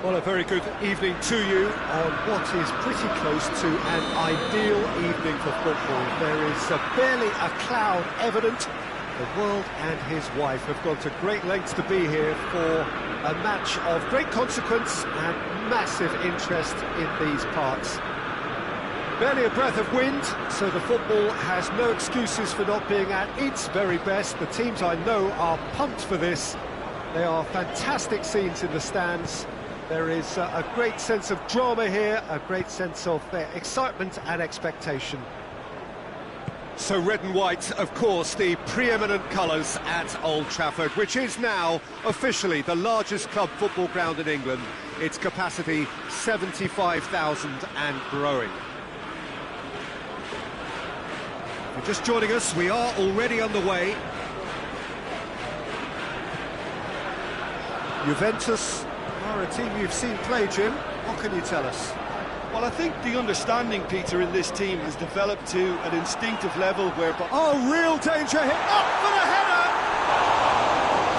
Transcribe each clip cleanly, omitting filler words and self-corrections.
Well, a very good evening to you on what is pretty close to an ideal evening for football. There is barely a cloud evident. The world and his wife have gone to great lengths to be here for a match of great consequence and massive interest in these parts. Barely a breath of wind, so the football has no excuses for not being at its very best. The teams I know are pumped for this. They are fantastic scenes in the stands. There is a great sense of drama here, a great sense of excitement and expectation. So red and white, of course, the preeminent colours at Old Trafford, which is now officially the largest club football ground in England. Its capacity 75,000 and growing. If you're just joining us, we are already underway. Juventus are a team you've seen play, Jim. What can you tell us? Well, I think the understanding, Peter, in this team has developed to an instinctive level where... Oh, real danger hit up for the header!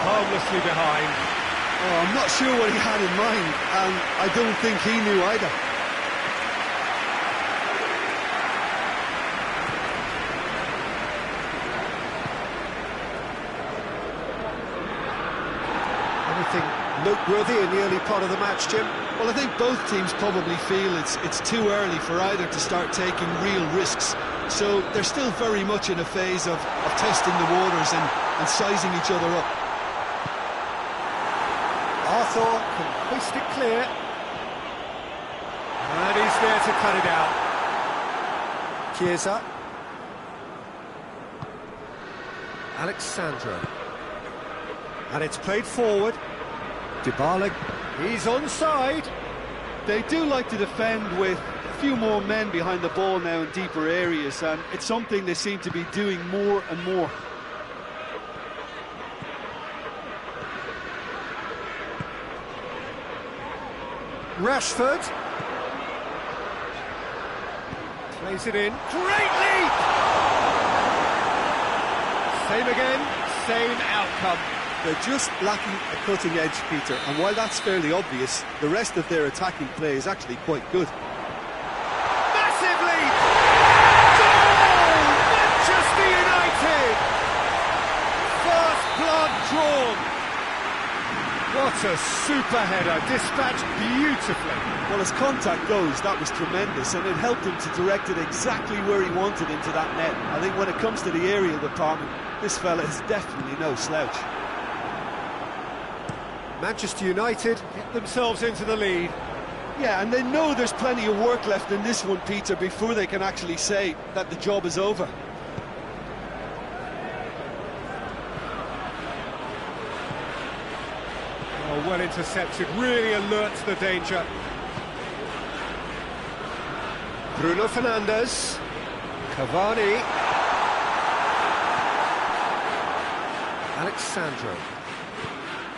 Harmlessly behind. Oh, I'm not sure what he had in mind, and I don't think he knew either. Anything noteworthy in the early part of the match, Jim? Well, I think both teams probably feel it's too early for either to start taking real risks. So they're still very much in a phase of testing the waters and sizing each other up. Arthur can hoist it clear. And he's there to cut it out. Chiesa. Alexandro. And it's played forward. Dybala, he's onside. They do like to defend with a few more men behind the ball now in deeper areas, and it's something they seem to be doing more and more. Rashford plays it in. Great leap! Same again, same outcome. They're just lacking a cutting edge, Peter, and while that's fairly obvious, the rest of their attacking play is actually quite good. Massive leap! Goal! Manchester United! First blood drawn! What a super header, dispatched beautifully. Well, as contact goes, that was tremendous, and it helped him to direct it exactly where he wanted into that net. I think when it comes to the aerial department, this fella is definitely no slouch. Manchester United get themselves into the lead. Yeah, and they know there's plenty of work left in this one, Peter, before they can actually say that the job is over. Oh, well intercepted, really alert to the danger. Bruno Fernandes. Cavani.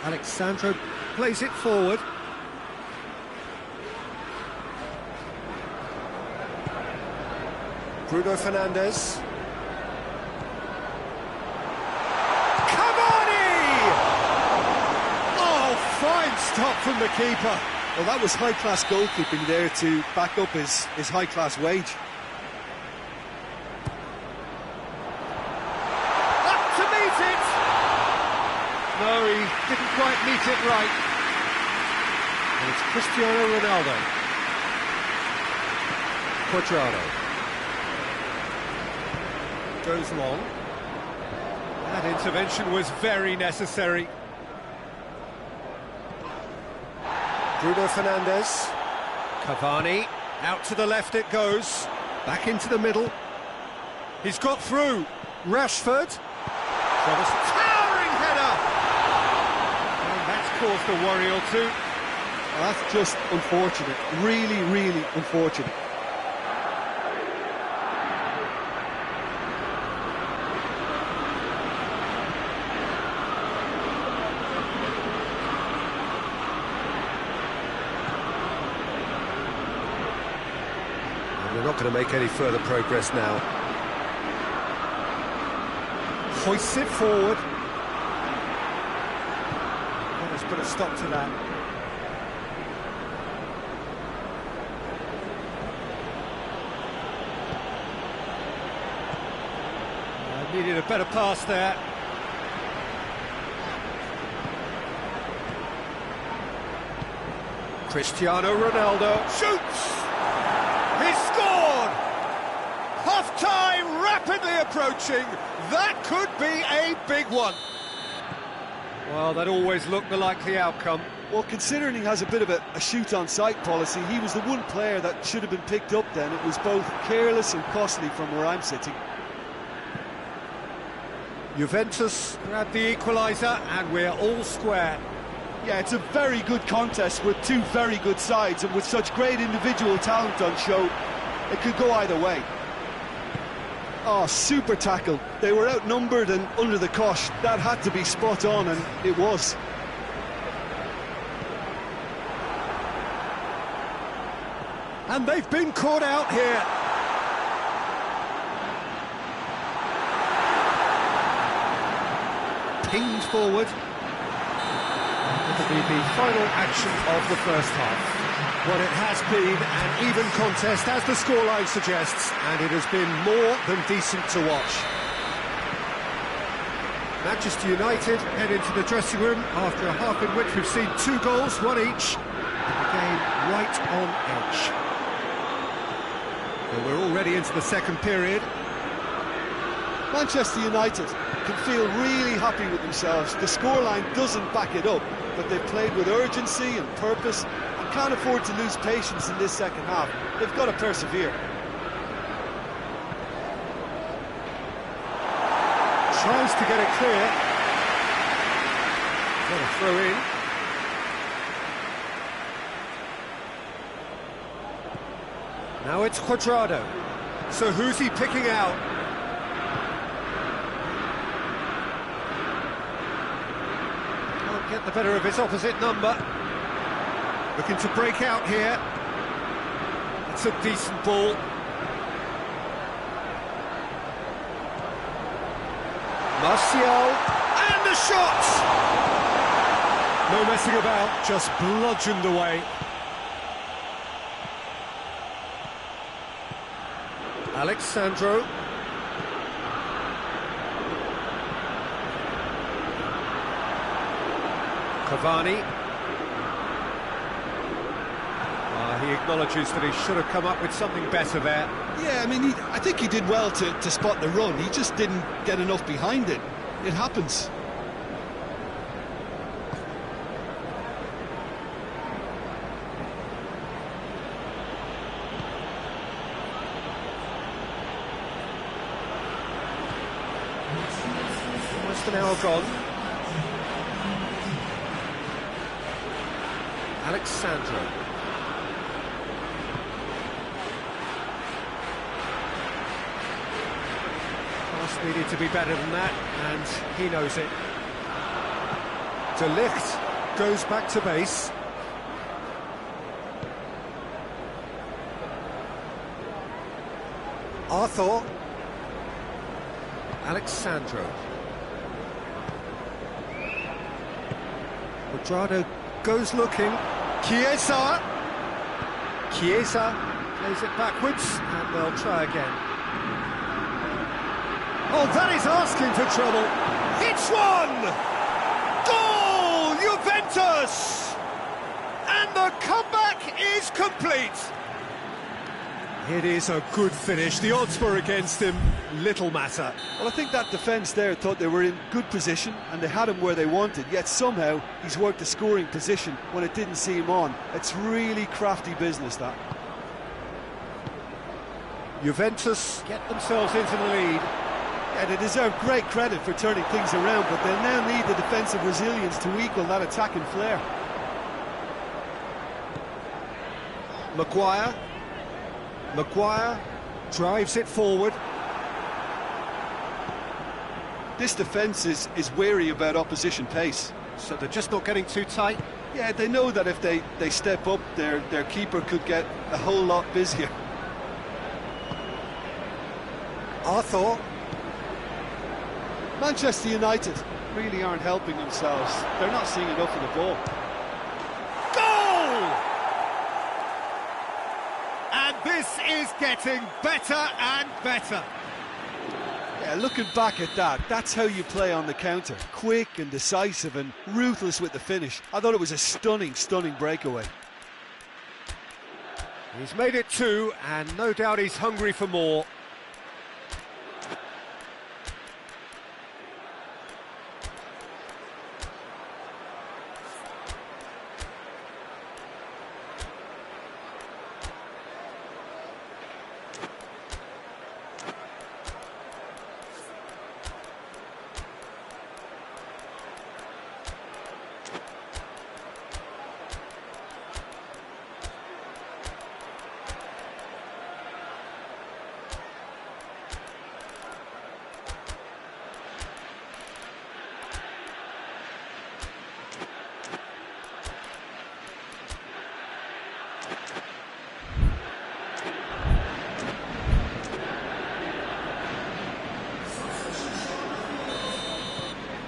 Alexandro plays it forward. Bruno Fernandes. Cavani! Oh, fine stop from the keeper. Well, that was high-class goalkeeping there to back up his high-class wage. No, he didn't quite meet it right. And it's Cristiano Ronaldo. Cuadrado. Goes long. That intervention was very necessary. Bruno Fernandes. Cavani. Out to the left it goes. Back into the middle. He's got through. Rashford. Towering header! Caused a worry or two. Well, that's just unfortunate. Really, really unfortunate. And they're not going to make any further progress now. Hoists it forward. Let's put a stop to that. Needed a better pass there. Cristiano Ronaldo shoots! He's scored! Half-time rapidly approaching. That could be a big one. Well, that always looked the likely outcome. Well, considering he has a bit of a shoot-on-sight policy, he was the one player that should have been picked up then. It was both careless and costly from where I'm sitting. Juventus grab the equaliser and we're all square. Yeah, it's a very good contest with two very good sides, and with such great individual talent on show, it could go either way. Oh, super tackle. They were outnumbered and under the cosh. That had to be spot on, and it was. And they've been caught out here. Pinged forward. It'll be the final action of the first half. Well, it has been an even contest, as the scoreline suggests, and it has been more than decent to watch. Manchester United head into the dressing room after a half in which we've seen 2 goals, one each, and the game right on edge. Well, we're already into the second period. Manchester United can feel really happy with themselves. The scoreline doesn't back it up, but they've played with urgency and purpose and can't afford to lose patience in this second half. They've got to persevere. Tries to get it clear. Got a throw in. Now it's Cuadrado. So who's he picking out? Can't get the better of his opposite number. Looking to break out here. It's a decent ball. Martial, and the shot! No messing about, just bludgeoned away. Alex Sandro. Cavani. He acknowledges that he should have come up with something better there. Yeah, I mean, I think he did well to spot the run. He just didn't get enough behind it. It happens. Almost an hour gone. Alex Sandro. Pass needed to be better than that, and he knows it. De Ligt goes back to base. Arthur. Alex Sandro. Cuadrado goes looking. Chiesa plays it backwards, and they'll try again. Oh, that is asking for trouble. It's one! Goal, Juventus! And the comeback is complete. It is a good finish. The odds were against him, little matter. Well, I think that defence there thought they were in good position and they had him where they wanted, yet somehow he's worked a scoring position when it didn't seem on. It's really crafty business, that. Juventus get themselves into the lead. Yeah, they deserve great credit for turning things around, but they'll now need the defensive resilience to equal that attacking flair. Maguire drives it forward. This defence is wary about opposition pace. So they're just not getting too tight. Yeah, they know that if they step up, their keeper could get a whole lot busier. Arthur. Manchester United really aren't helping themselves. They're not seeing enough of the ball. Goal! And this is getting better and better. Yeah, looking back at that, that's how you play on the counter. Quick and decisive and ruthless with the finish. I thought it was a stunning, stunning breakaway. He's made it 2, and no doubt he's hungry for more.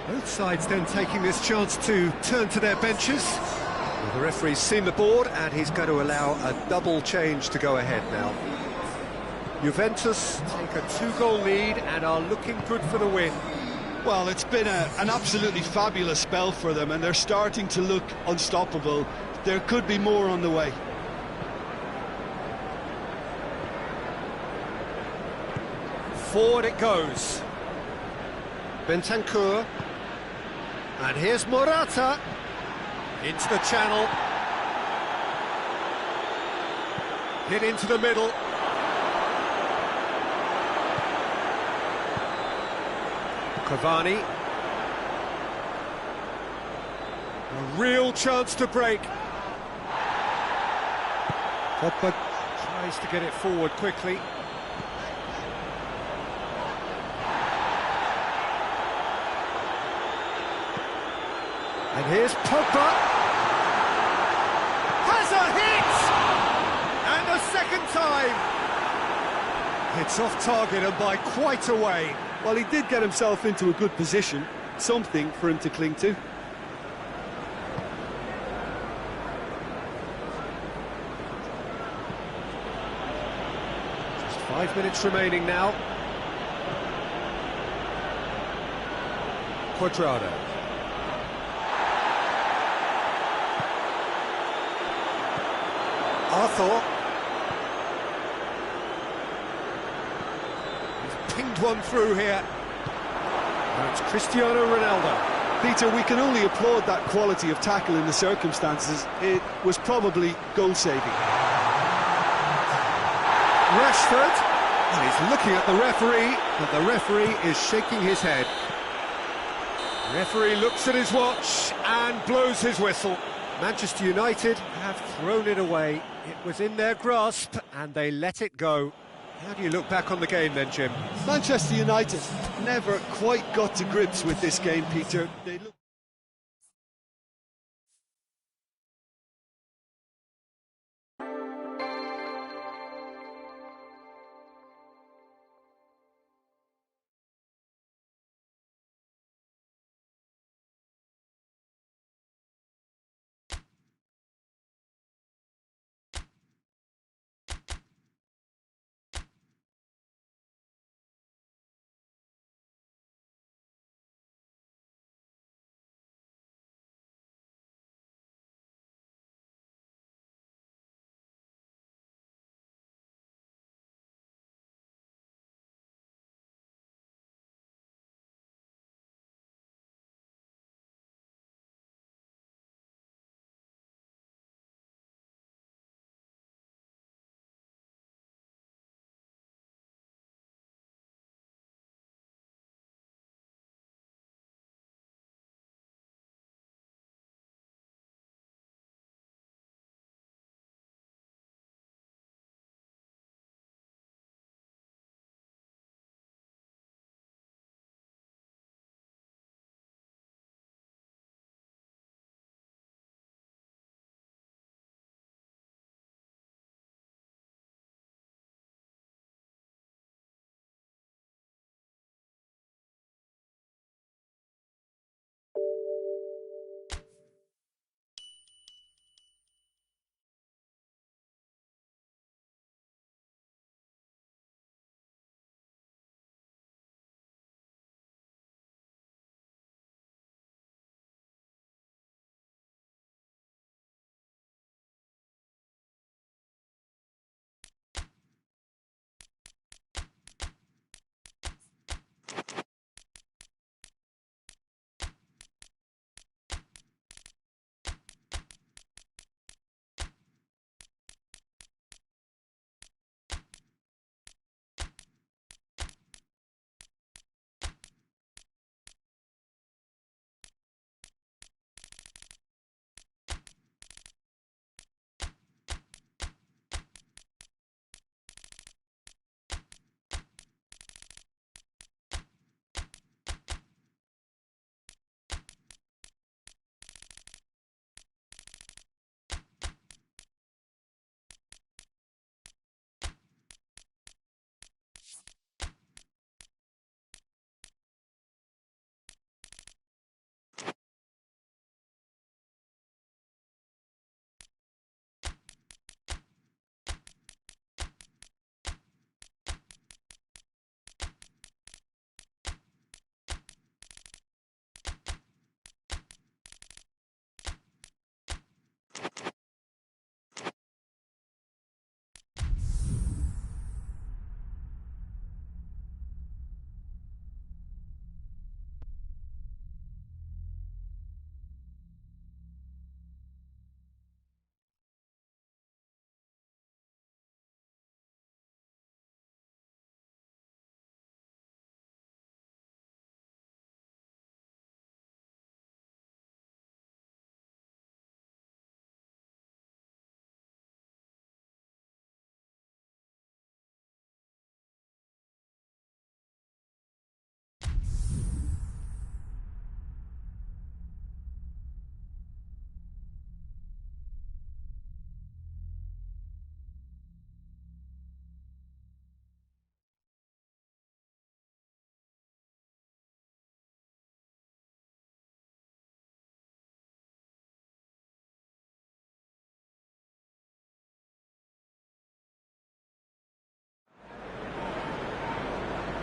Both sides then taking this chance to turn to their benches. Well, the referee's seen the board and he's going to allow a double change to go ahead now. Juventus take a 2-goal lead and are looking good for the win. Well, it's been an absolutely fabulous spell for them, and they're starting to look unstoppable. There could be more on the way. Forward it goes. Bentancur. And here's Morata. Into the channel. Hit into the middle. Cavani. A real chance to break. Pogba tries to get it forward quickly. And here's Pogba. Has a hit! And a second time. It's off target and by quite a way. Well, he did get himself into a good position. Something for him to cling to. Just 5 minutes remaining now. Cuadrado. Arthur. He's pinged one through here. Now it's Cristiano Ronaldo. Peter, we can only applaud that quality of tackle in the circumstances. It was probably goal-saving. Rashford. And he's looking at the referee, but the referee is shaking his head. The referee looks at his watch and blows his whistle. Manchester United have thrown it away. It was in their grasp and they let it go. How do you look back on the game then, Jim? Manchester United never quite got to grips with this game, Peter. They look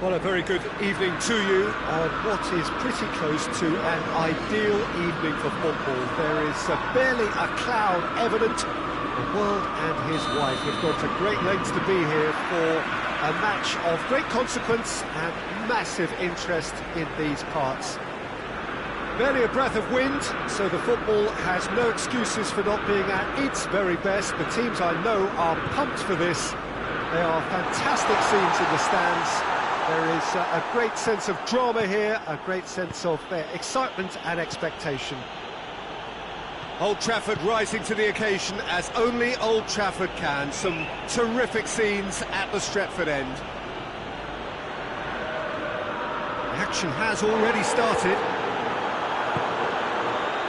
Well, a very good evening to you on what is pretty close to an ideal evening for football. There is barely a cloud evident. The world and his wife have gone to great lengths to be here for a match of great consequence and massive interest in these parts. Barely a breath of wind, so the football has no excuses for not being at its very best. The teams I know are pumped for this. They are fantastic scenes in the stands. There is a great sense of drama here, a great sense of excitement and expectation. Old Trafford rising to the occasion as only Old Trafford can. Some terrific scenes at the Stretford end. The action has already started.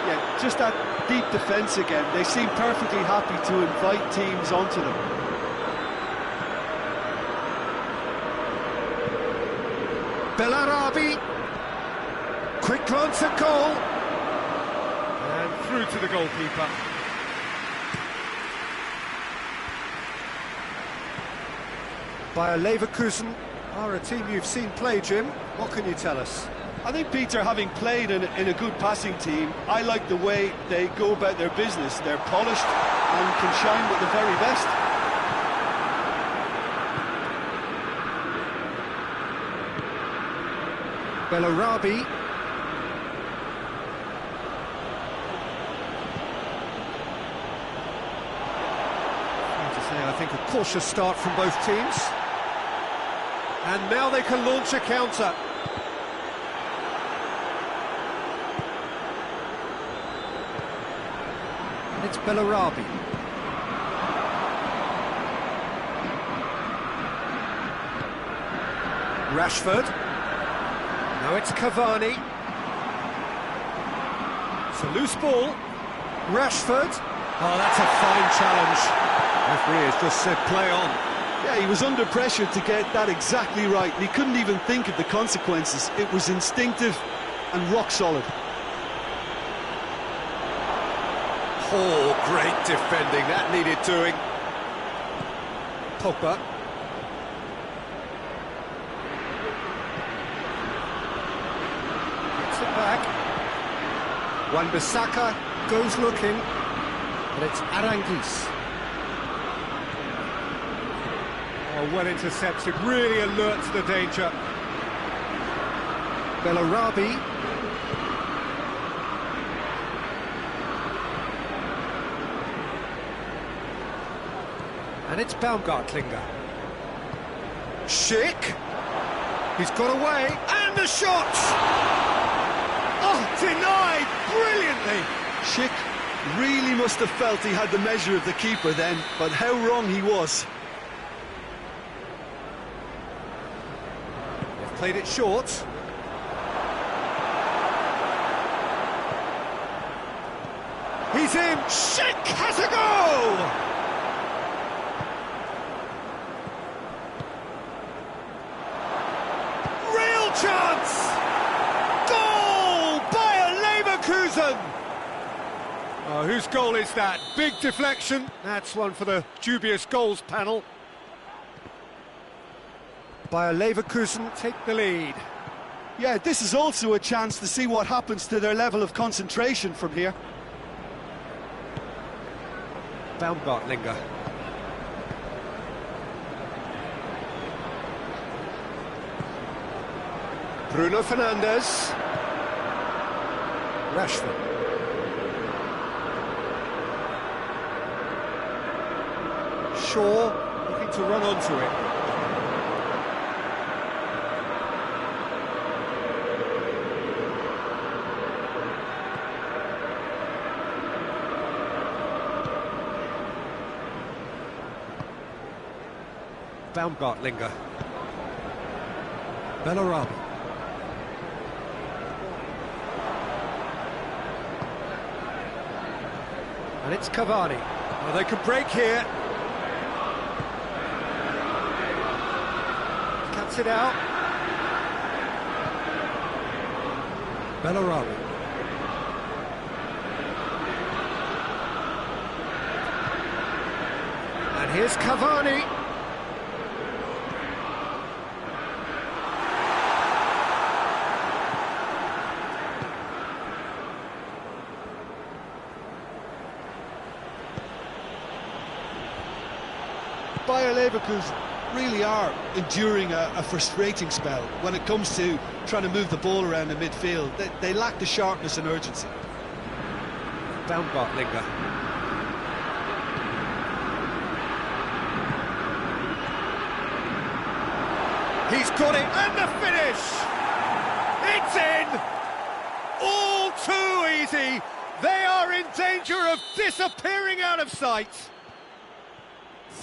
Yeah, just that deep defence again. They seem perfectly happy to invite teams onto them. Bellarabi, quick glance at goal, and through to the goalkeeper. Bayer Leverkusen are a team you've seen play, Jim. What can you tell us? I think, Peter, having played in a good passing team, I like the way they go about their business. They're polished and can shine with the very best. Bellarabi. I think a cautious start from both teams. And now they can launch a counter. And it's Bellarabi. Rashford. Now it's Cavani. It's a loose ball. Rashford. Oh, that's a fine challenge. Referee has just said play on. Yeah, he was under pressure to get that exactly right, and he couldn't even think of the consequences. It was instinctive and rock solid. Oh, great defending. That needed doing. Pogba. Back. Wan-Bissaka goes looking, and it's Aranguiz. Oh, well intercepted, really alert to the danger. Bellarabi. And it's Baumgartlinger. Schick. He's got away, and the shot! Oh, denied brilliantly! Schick really must have felt he had the measure of the keeper then, but how wrong he was. They've played it short. He's in! Schick has a goal! Real chance! Oh, whose goal is that? Big deflection. That's one for the dubious goals panel. Bayer Leverkusen take the lead. Yeah, this is also a chance to see what happens to their level of concentration from here. Baumgartlinger. Bruno Fernandes. Rashford. Shaw looking to run onto it. Baumgartlinger. Bellarabi. And it's Cavani. Well, they could break here. Cuts it out. Bellarabi. And here's Cavani. Bayer Leverkusen really are enduring a frustrating spell when it comes to trying to move the ball around the midfield. They lack the sharpness and urgency. Baumgartlinger. He's got it, and the finish! It's in! All too easy! They are in danger of disappearing out of sight!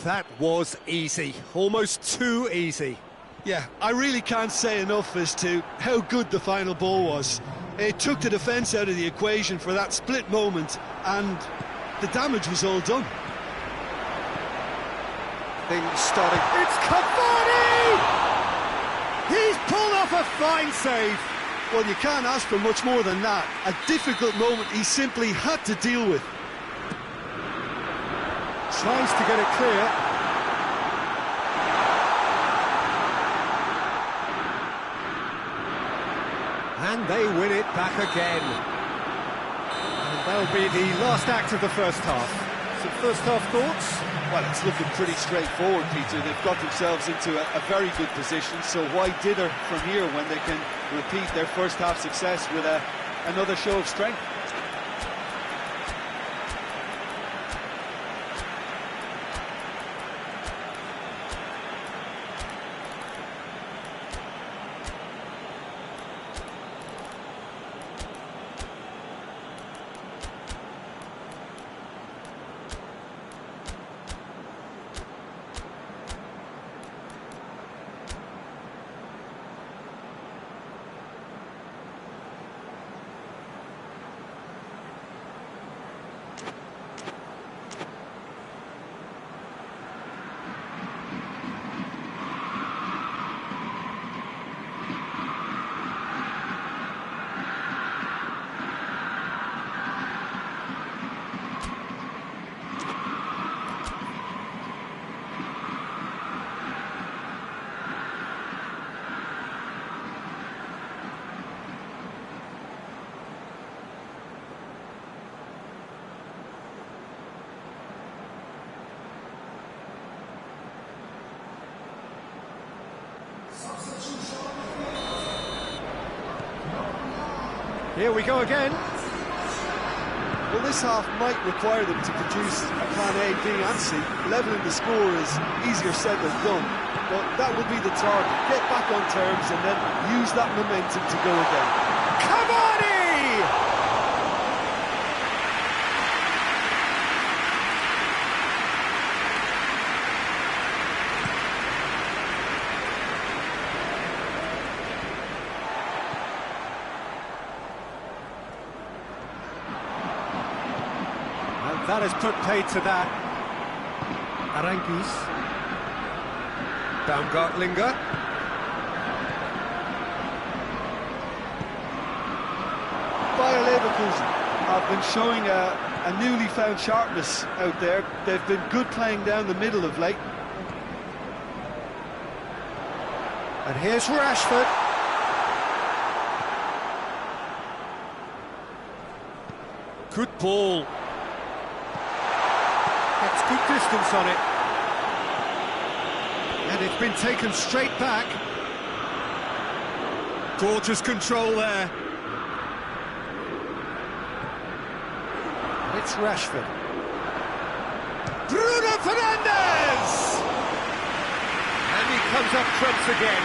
That was easy, almost too easy. Yeah, I really can't say enough as to how good the final ball was. It took the defence out of the equation for that split moment, and the damage was all done. Things starting. It's Cavani! He's pulled off a fine save. Well, you can't ask for much more than that. A difficult moment he simply had to deal with. Tries to get it clear. And they win it back again. And that'll be the last act of the first half. Some first half thoughts? Well, it's looking pretty straightforward, Peter. They've got themselves into a very good position, so why dither from here when they can repeat their first half success with another show of strength? Here we go again. Well, this half might require them to produce a plan A, B and C. Levelling the score is easier said than done, but that would be the target. Get back on terms and then use that momentum to go again. Cavani! That has put paid to that. Aranguiz. Baumgartlinger. Bayer Leverkusen have been showing a newly found sharpness out there. They've been good playing down the middle of late. And here's Rashford. Good ball. Gets good distance on it. And it's been taken straight back. Gorgeous control there. It's Rashford. Bruno Fernandes! And he comes up trumps again.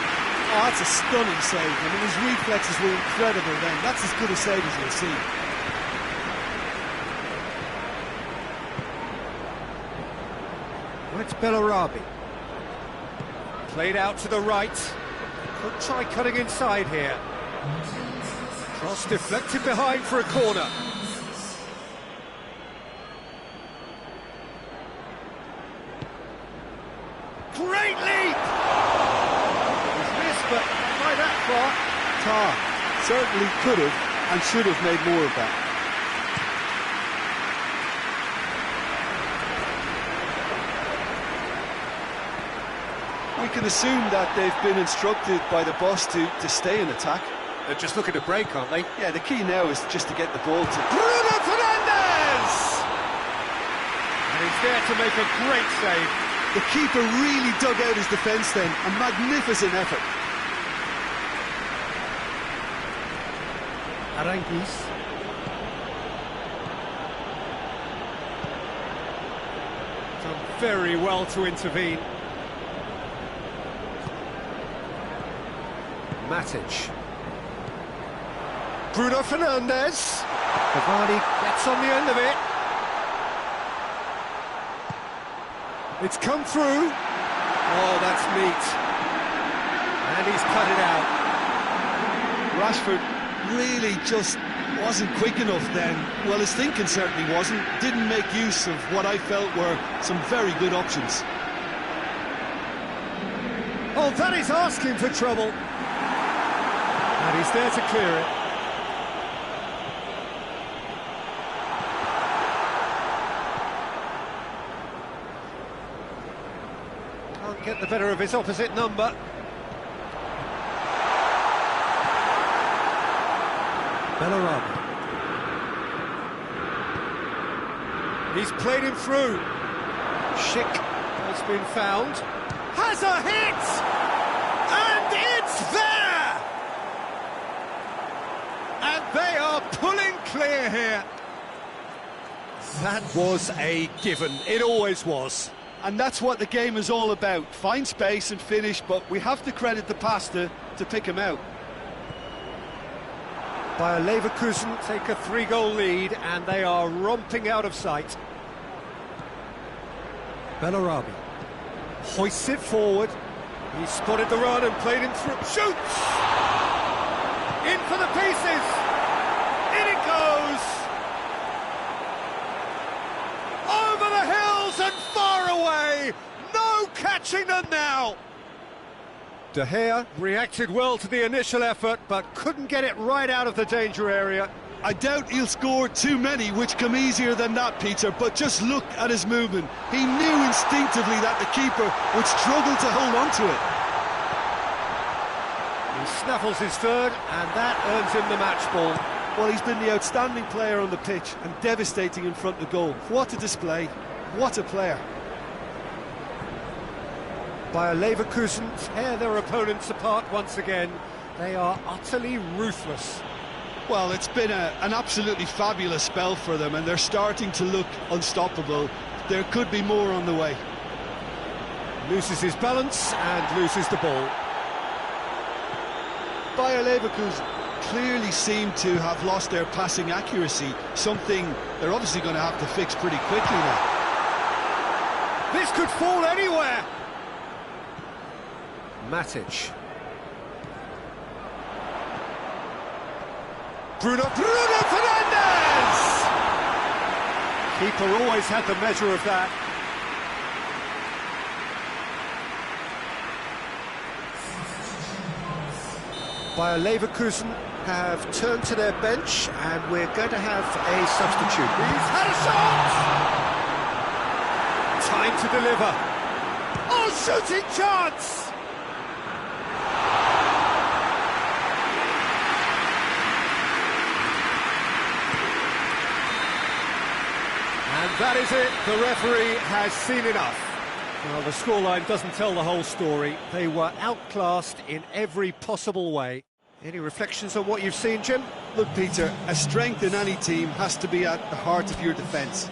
Oh, that's a stunning save. I mean, his reflexes were incredible then. That's as good a save as you'll see. It's Bellarabi. Played out to the right. Could try cutting inside here. Cross deflected behind for a corner. Great leap! He's missed, but not by that far. Tar certainly could have and should have made more of that. We can assume that they've been instructed by the boss to stay in attack. They're just looking to break, aren't they? Yeah, the key now is just to get the ball to... Bruno Fernandes! And he's there to make a great save. The keeper really dug out his defence then. A magnificent effort. Aranguiz. Done very well to intervene. Matic. Bruno Fernandes. Cavani gets on the end of it. It's come through. Oh, that's neat. And he's cut it out. Rashford really just wasn't quick enough then. Well, his thinking certainly wasn't. Didn't make use of what I felt were some very good options. Oh, that is asking for trouble. And he's there to clear it. Can't get the better of his opposite number. Bellarami. He's played him through. Schick has been found. Has a hit! And it's there! And they are pulling clear here. That was a given. It always was. And that's what the game is all about. Find space and finish, but we have to credit the Pasta to pick him out. Bayer Leverkusen take a 3-goal lead and they are romping out of sight. Bellarami hoists it forward. He spotted the run and played him through. Shoots! In for the pieces! In it goes! Over the hills and far away! No catching them now! De Gea reacted well to the initial effort, but couldn't get it right out of the danger area. I doubt he'll score too many, which come easier than that, Peter, but just look at his movement. He knew instinctively that the keeper would struggle to hold on to it. He snaffles his third, and that earns him the match ball. Well, he's been the outstanding player on the pitch and devastating in front of goal. What a display, what a player. Bayer Leverkusen tear their opponents apart once again. They are utterly ruthless. Well, it's been an absolutely fabulous spell for them, and they're starting to look unstoppable. There could be more on the way. Loses his balance and loses the ball. Bayer Leverkusen clearly seem to have lost their passing accuracy, something they're obviously going to have to fix pretty quickly now. This could fall anywhere! Matic. Bruno Fernandes! Keeper always had the measure of that. Bayer Leverkusen have turned to their bench and we're going to have a substitute. He's had a shot! Time to deliver. Oh, shooting chance! And that is it, the referee has seen enough. Well, the scoreline doesn't tell the whole story. They were outclassed in every possible way. Any reflections on what you've seen, Jim? Look, Peter, a strength in any team has to be at the heart of your defence.